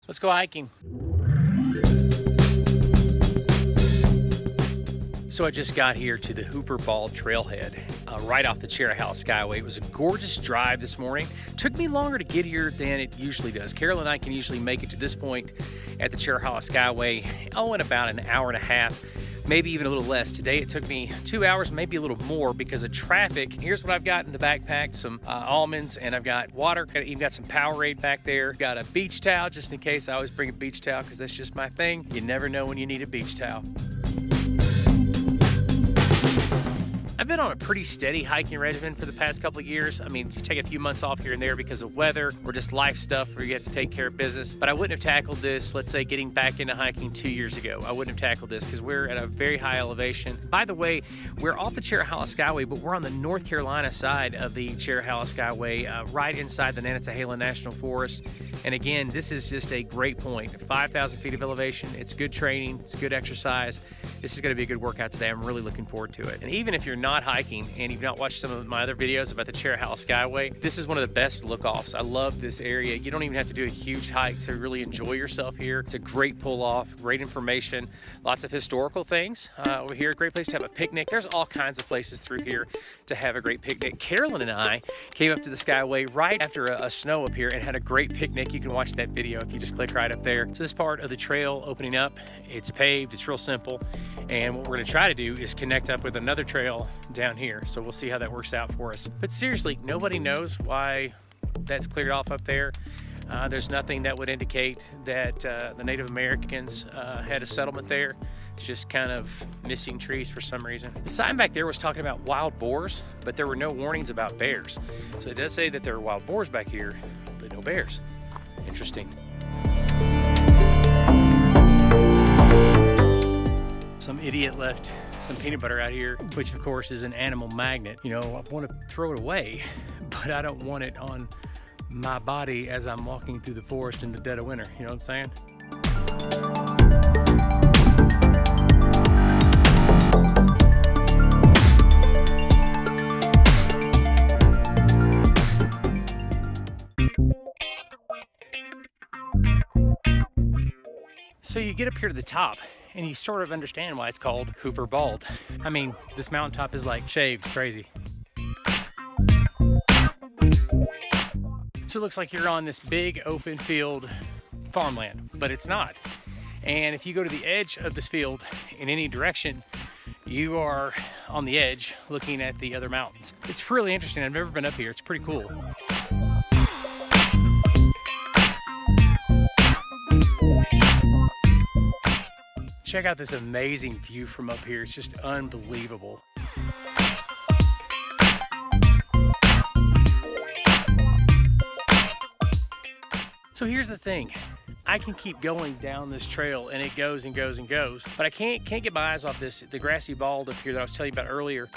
Let's go hiking. So I just got here to the Hoover Bald trailhead right off the Cherohala Skyway. It was a gorgeous drive this morning. Took me longer to get here than it usually does. Carol and I can usually make it to this point at the Cherohala Skyway, in about an hour and a half, maybe even a little less. Today it took me 2 hours, maybe a little more because of traffic. Here's what I've got in the backpack, some almonds, and I've got water. Even got some Powerade back there. Got a beach towel just in case. I always bring a beach towel because that's just my thing. You never know when you need a beach towel. I've been on a pretty steady hiking regimen for the past couple of years. I mean, you take a few months off here and there because of weather or just life stuff where you have to take care of business. But I wouldn't have tackled this, let's say, getting back into hiking 2 years ago. I wouldn't have tackled this because we're at a very high elevation. By the way, we're off the Cherohala Skyway, but we're on the North Carolina side of the Cherohala Skyway, right inside the Nantahala National Forest. And again, this is just a great point. 5,000 feet of elevation. It's good training. It's good exercise. This is going to be a good workout today. I'm really looking forward to it. And even if you're not hiking and you've not watched some of my other videos about the Cherohala Skyway, this is one of the best look-offs. I love this area. You don't even have to do a huge hike to really enjoy yourself here. It's a great pull-off, great information, lots of historical things over here. Great place to have a picnic. There's all kinds of places through here to have a great picnic. Carolyn and I came up to the Skyway right after a snow up here and had a great picnic. You can watch that video if you just click right up there. So this part of the trail opening up, it's paved, it's real simple. And what we're gonna try to do is connect up with another trail down here. So we'll see how that works out for us. But seriously, nobody knows why that's cleared off up there. There's nothing that would indicate that the Native Americans had a settlement there. It's just kind of missing trees for some reason. The sign back there was talking about wild boars, but there were no warnings about bears. So it does say that there are wild boars back here, but no bears. Interesting. Some idiot left some peanut butter out here, which of course is an animal magnet. You know, I want to throw it away, but I don't want it on my body as I'm walking through the forest in the dead of winter. You know what I'm saying? So you get up here to the top and you sort of understand why it's called Hoover Bald. I mean, this mountaintop is like shaved crazy. So it looks like you're on this big open field farmland, but it's not. And if you go to the edge of this field in any direction, you are on the edge looking at the other mountains. It's really interesting. I've never been up here. It's pretty cool. Check out this amazing view from up here. It's just unbelievable. So here's the thing. I can keep going down this trail and it goes and goes and goes, but I can't get my eyes off the grassy bald up here that I was telling you about earlier.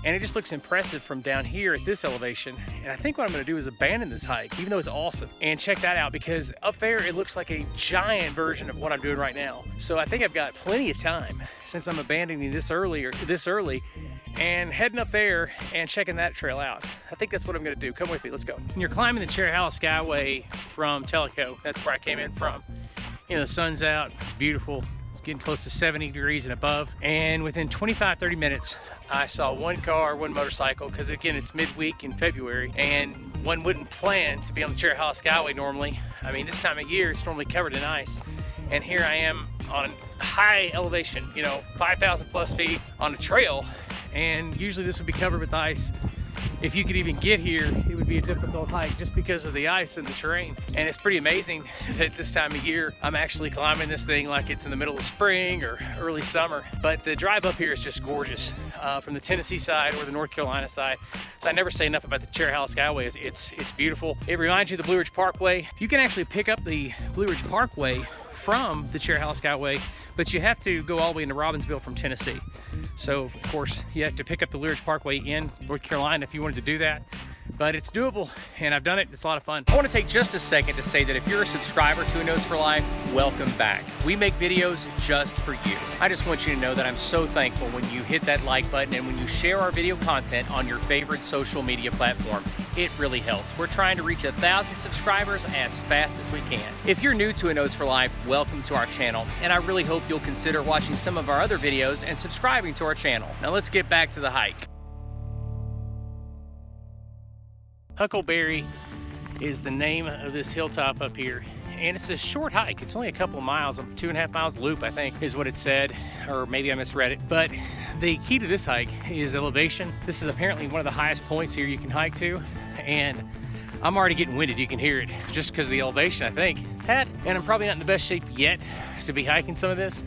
And it just looks impressive from down here at this elevation. And I think what I'm gonna do is abandon this hike, even though it's awesome. And check that out, because up there, it looks like a giant version of what I'm doing right now. So I think I've got plenty of time since I'm abandoning this early and heading up there and checking that trail out. I think that's what I'm gonna do. Come with me, let's go. And you're climbing the Cherohala Skyway from Tellico. That's where I came in from. You know, the sun's out, it's beautiful. It's getting close to 70 degrees and above. And within 25-30 minutes, I saw one car, one motorcycle, because again, it's midweek in February, and one wouldn't plan to be on the Cherohala Skyway normally. I mean, this time of year, it's normally covered in ice. And here I am on high elevation, you know, 5,000 plus feet on a trail. And usually this would be covered with ice. If you could even get here, it would be a difficult hike just because of the ice and the terrain. And it's pretty amazing that this time of year, I'm actually climbing this thing like it's in the middle of spring or early summer. But the drive up here is just gorgeous from the Tennessee side or the North Carolina side. So I never say enough about the Cherohala Skyway. It's beautiful. It reminds you of the Blue Ridge Parkway. You can actually pick up the Blue Ridge Parkway from the Cherohala Skyway, but you have to go all the way into Robbinsville from Tennessee. So of course you have to pick up the Blue Ridge Parkway in North Carolina if you wanted to do that. but it's doable, and I've done it. It's a lot of fun. I want to take just a second to say that if you're a subscriber to A Nose for Life, welcome back. We make videos just for you. I just want you to know that I'm so thankful when you hit that like button and when you share our video content on your favorite social media platform. It really helps. We're trying to reach 1,000 subscribers as fast as we can. If you're new to A Nose for Life, welcome to our channel, and I really hope you'll consider watching some of our other videos and subscribing to our channel. Now let's get back to the hike. Huckleberry is the name of this hilltop up here, and it's a short hike. It's only a couple of miles, a 2.5 miles loop, I think is what it said, or maybe I misread it. But the key to this hike is elevation. This is apparently one of the highest points here you can hike to, and I'm already getting winded. You can hear it just because of the elevation, I think. And I'm probably not in the best shape yet to be hiking some of this.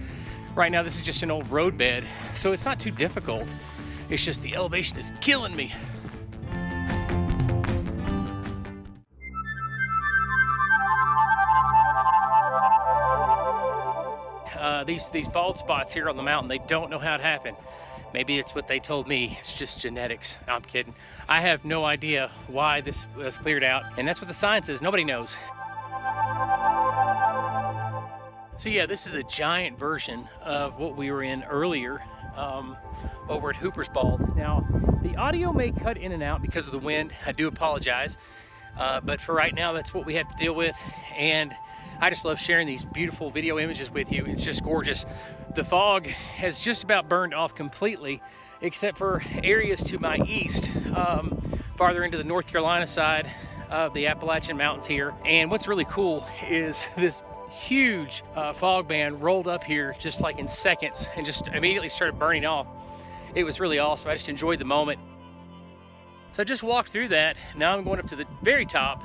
Right now, this is just an old road bed, so it's not too difficult. It's just the elevation is killing me. These bald spots here on the mountain, they don't know how it happened. Maybe it's what they told me. It's just genetics. No, I'm kidding. I have no idea why this was cleared out, and that's what the sign says. Nobody knows. So yeah, this is a giant version of what we were in earlier over at Hoover Bald. Now, the audio may cut in and out because of the wind. I do apologize. But for right now, that's what we have to deal with. And I just love sharing these beautiful video images with you. It's just gorgeous. The fog has just about burned off completely, except for areas to my east, farther into the North Carolina side of the Appalachian Mountains here. And what's really cool is this huge fog band rolled up here just like in seconds and just immediately started burning off. It was really awesome. I just enjoyed the moment. So I just walked through that. Now I'm going up to the very top,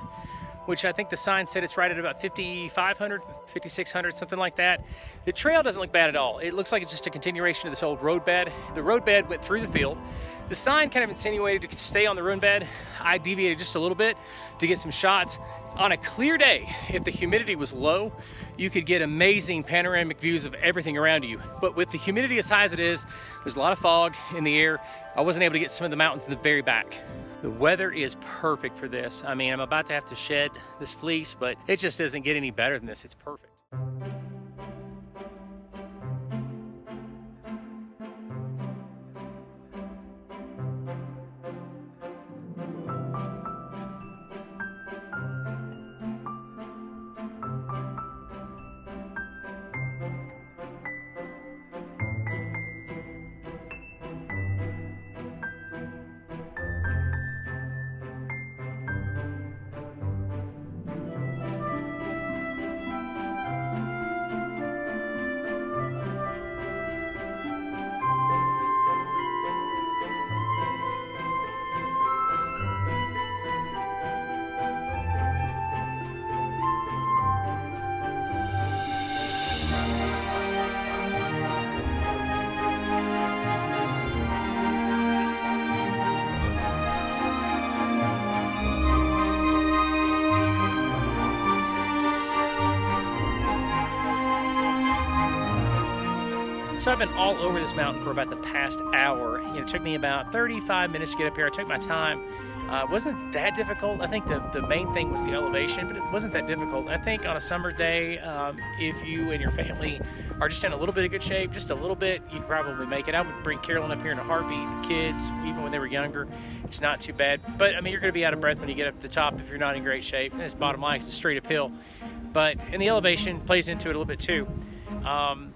which I think the sign said it's right at about 5,500, 5,600, something like that. The trail doesn't look bad at all. It looks like it's just a continuation of this old road bed. The road bed went through the field. The sign kind of insinuated to stay on the road bed. I deviated just a little bit to get some shots. On a clear day, if the humidity was low, you could get amazing panoramic views of everything around you. But with the humidity as high as it is, there's a lot of fog in the air. I wasn't able to get some of the mountains in the very back. The weather is perfect for this. I mean, I'm about to have to shed this fleece, but it just doesn't get any better than this. It's perfect. So I've been all over this mountain for about the past hour. It took me about 35 minutes to get up here. I took my time. It wasn't that difficult. I think the main thing was the elevation, but it wasn't that difficult. I think on a summer day, if you and your family are just in a little bit of good shape, just a little bit, you can probably make it. I would bring Carolyn up here in a heartbeat. The kids, even when they were younger, it's not too bad. But I mean, you're gonna be out of breath when you get up to the top if you're not in great shape. And it's bottom line, it's a straight uphill. And the elevation plays into it a little bit too.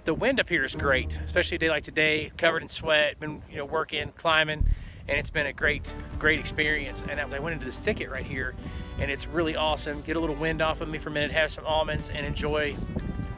The wind up here is great, especially a day like today, covered in sweat, been working, climbing, and it's been a great experience. And I went into this thicket right here, and it's really awesome. Get a little wind off of me for a minute, have some almonds, and enjoy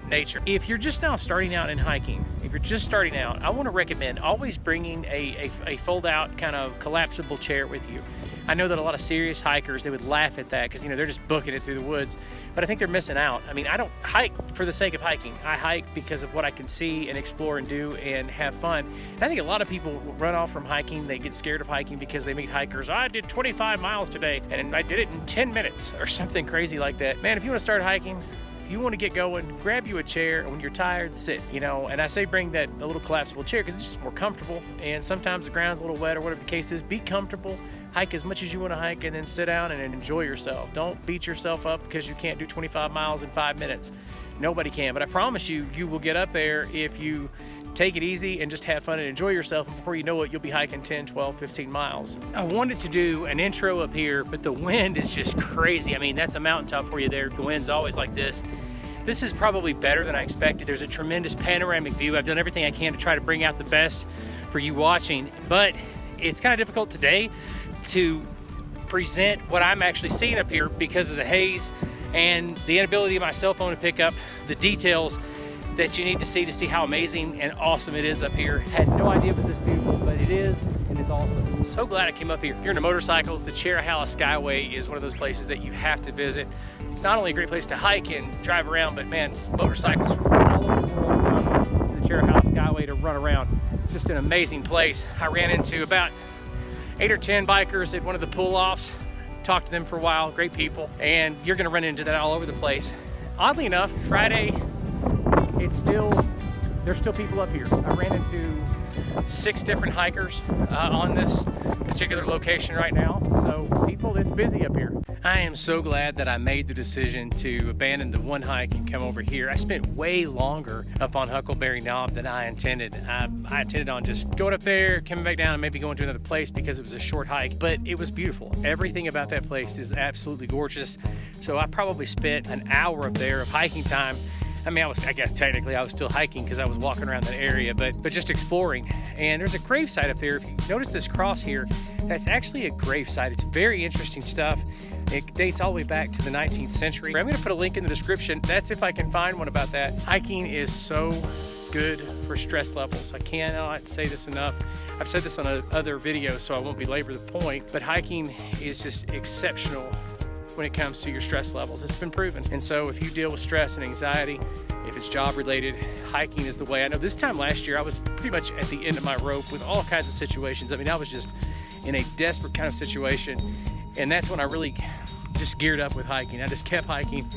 nature. If you're just now starting out in hiking, if you're just starting out, I want to recommend always bringing a fold-out kind of collapsible chair with you. I know that a lot of serious hikers, they would laugh at that because they're just booking it through the woods, but I think they're missing out. I mean, I don't hike for the sake of hiking. I hike because of what I can see and explore and do and have fun. And I think a lot of people run off from hiking. They get scared of hiking because they meet hikers. I did 25 miles today and I did it in 10 minutes or something crazy like that. Man, if you want to start hiking, if you want to get going, grab you a chair, and when you're tired, sit, and I say bring a little collapsible chair because it's just more comfortable, and sometimes the ground's a little wet or whatever the case is. Be comfortable. hike as much as you want to hike, and then sit down and enjoy yourself. Don't beat yourself up because you can't do 25 miles in 5 minutes. Nobody can, but I promise you, you will get up there if you take it easy and just have fun and enjoy yourself. And before you know it, you'll be hiking 10, 12, 15 miles. I wanted to do an intro up here, but the wind is just crazy. I mean, that's a mountaintop for you there. The wind's always like this. This is probably better than I expected. There's a tremendous panoramic view. I've done everything I can to try to bring out the best for you watching, but it's kind of difficult today to present what I'm actually seeing up here because of the haze and the inability of my cell phone to pick up the details that you need to see how amazing and awesome it is up here. Had no idea it was this beautiful, but it is, and it's awesome. So glad I came up here. If you're into motorcycles, the Cherohala Skyway is one of those places that you have to visit. It's not only a great place to hike and drive around, but man, motorcycles from all over the world come to the Cherohala Skyway to run around. It's just an amazing place. I ran into about 8 or 10 bikers at one of the pull-offs, talked to them for a while, great people, and you're gonna run into that all over the place. Oddly enough, Friday, there's still people up here. I ran into 6 different hikers on this particular location right now. So people, it's busy up here. I am so glad that I made the decision to abandon the one hike and come over here. I spent way longer up on Huckleberry Knob than I intended. I intended on just going up there, coming back down, and maybe going to another place because it was a short hike, but it was beautiful. Everything about that place is absolutely gorgeous. So I probably spent an hour up there of hiking time. I mean, I guess technically I was still hiking because I was walking around that area, but just exploring. And there's a gravesite up there. If you notice this cross here, that's actually a gravesite. It's very interesting stuff. It dates all the way back to the 19th century. I'm gonna put a link in the description. That's if I can find one about that. Hiking is so good for stress levels. I cannot say this enough. I've said this on other videos, so I won't belabor the point, but hiking is just exceptional when it comes to your stress levels. It's been proven. And so if you deal with stress and anxiety, if it's job related, hiking is the way. I know this time last year, I was pretty much at the end of my rope with all kinds of situations. I mean, I was just in a desperate kind of situation. And that's when I really just geared up with hiking. I just kept hiking,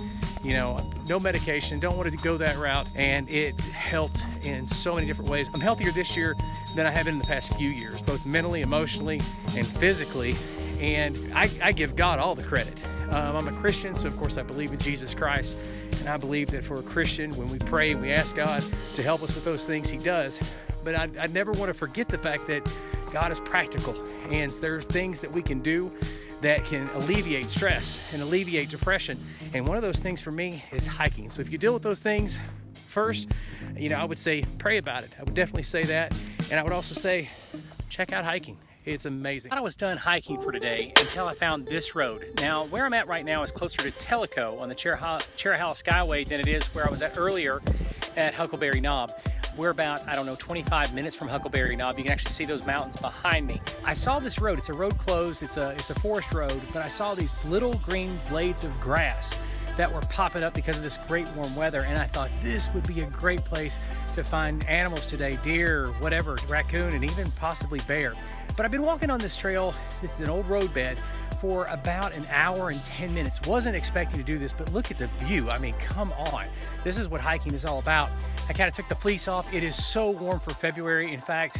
you know, no medication, don't want to go that route. And it helped in so many different ways. I'm healthier this year than I have been in the past few years, both mentally, emotionally, and physically. And I give God all the credit. I'm a Christian, so of course I believe in Jesus Christ. And I believe that for a Christian, when we pray and we ask God to help us with those things, He does. But I never want to forget the fact that God is practical. And there are things that we can do that can alleviate stress and alleviate depression. And one of those things for me is hiking. So if you deal with those things first, you know, I would say pray about it. I would definitely say that. And I would also say, check out hiking. It's amazing. I was done hiking for today until I found this road. Now, where I'm at right now is closer to Tellico on the Cherohala Skyway than it is where I was at earlier at Huckleberry Knob. We're about, I don't know, 25 minutes from Huckleberry Knob. You can actually see those mountains behind me. I saw this road. It's a road closed. It's a forest road, but I saw these little green blades of grass that were popping up because of this great warm weather. And I thought this would be a great place to find animals today, deer, whatever, raccoon, and even possibly bear. But I've been walking on this trail, it's an old roadbed, for about an hour and 10 minutes. Wasn't expecting to do this, but look at the view. I mean, come on. This is what hiking is all about. I kind of took the fleece off. It is so warm for February. In fact,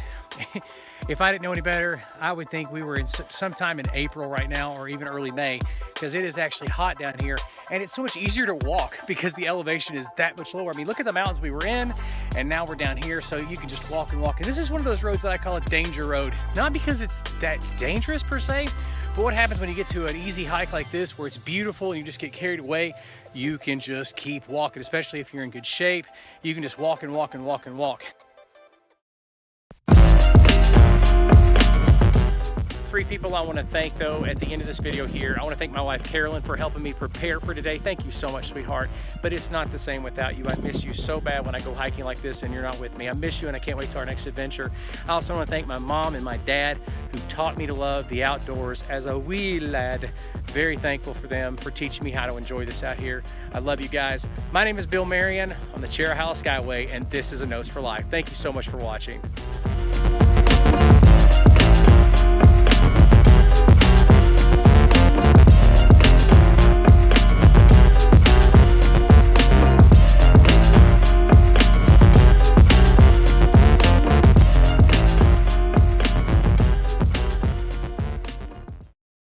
if I didn't know any better, I would think we were in sometime in April right now, or even early May, because it is actually hot down here. And it's so much easier to walk because the elevation is that much lower. I mean, look at the mountains we were in, and now we're down here, so you can just walk and walk. And this is one of those roads that I call a danger road. Not because it's that dangerous per se, but what happens when you get to an easy hike like this where it's beautiful and you just get carried away, you can just keep walking, especially if you're in good shape. You can just walk and walk and walk and walk. 3 people I want to thank though at the end of this video here. I want to thank my wife Carolyn for helping me prepare for today. Thank you so much, sweetheart. But it's not the same without you. I miss you so bad when I go hiking like this and you're not with me. I miss you and I can't wait to our next adventure. I also want to thank my mom and my dad who taught me to love the outdoors as a wee lad. Very thankful for them for teaching me how to enjoy this out here. I love you guys. My name is Bill Marion on the Cherohala Skyway, and this is A Nose for Life. Thank you so much for watching.